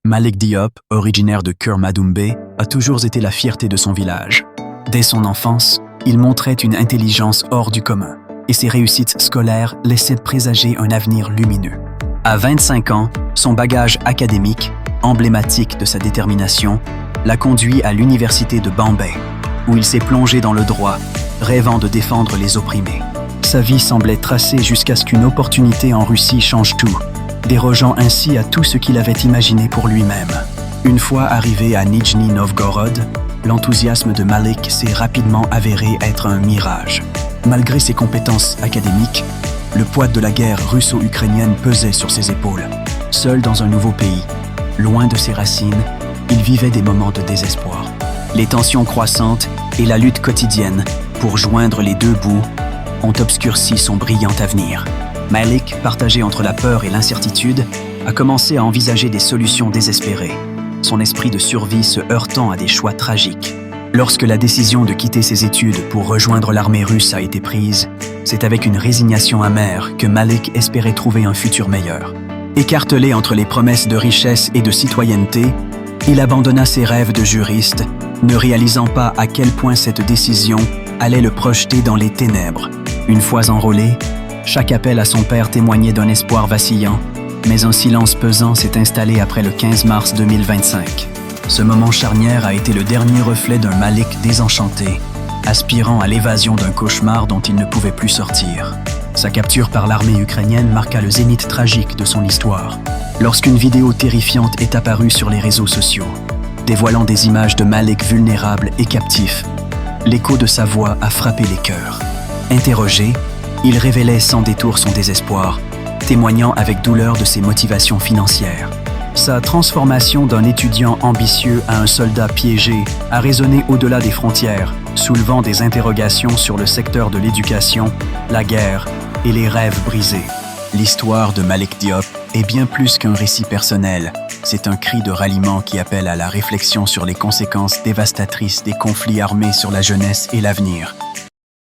Malick Diop, originaire de Kër Madoumbe, a toujours été la fierté de son village. Dès son enfance, il montrait une intelligence hors du commun et ses réussites scolaires laissaient présager un avenir lumineux. À 25 ans, son bagage académique, emblématique de sa détermination, l'a conduit à l'université de Bombay, où il s'est plongé dans le droit, rêvant de défendre les opprimés. Sa vie semblait tracée jusqu'à ce qu'une opportunité en Russie change tout, dérogeant ainsi à tout ce qu'il avait imaginé pour lui-même. Une fois arrivé à Nijni Novgorod, l'enthousiasme de Malick s'est rapidement avéré être un mirage. Malgré ses compétences académiques, le poids de la guerre russo-ukrainienne pesait sur ses épaules. Seul dans un nouveau pays, loin de ses racines, il vivait des moments de désespoir. Les tensions croissantes et la lutte quotidienne pour joindre les deux bouts ont obscurci son brillant avenir. Malick, partagé entre la peur et l'incertitude, a commencé à envisager des solutions désespérées, son esprit de survie se heurtant à des choix tragiques. Lorsque la décision de quitter ses études pour rejoindre l'armée russe a été prise, c'est avec une résignation amère que Malick espérait trouver un futur meilleur. Écartelé entre les promesses de richesse et de citoyenneté, il abandonna ses rêves de juriste, ne réalisant pas à quel point cette décision allait le projeter dans les ténèbres. Une fois enrôlé, chaque appel à son père témoignait d'un espoir vacillant, mais un silence pesant s'est installé après le 15 mars 2025. Ce moment charnière a été le dernier reflet d'un Malick désenchanté, aspirant à l'évasion d'un cauchemar dont il ne pouvait plus sortir. Sa capture par l'armée ukrainienne marqua le zénith tragique de son histoire, lorsqu'une vidéo terrifiante est apparue sur les réseaux sociaux, dévoilant des images de Malick vulnérable et captif. L'écho de sa voix a frappé les cœurs. Interrogé, il révélait sans détour son désespoir, témoignant avec douleur de ses motivations financières. Sa transformation d'un étudiant ambitieux à un soldat piégé a résonné au-delà des frontières, soulevant des interrogations sur le secteur de l'éducation, la guerre et les rêves brisés. L'histoire de Malick Diop est bien plus qu'un récit personnel. C'est un cri de ralliement qui appelle à la réflexion sur les conséquences dévastatrices des conflits armés sur la jeunesse et l'avenir.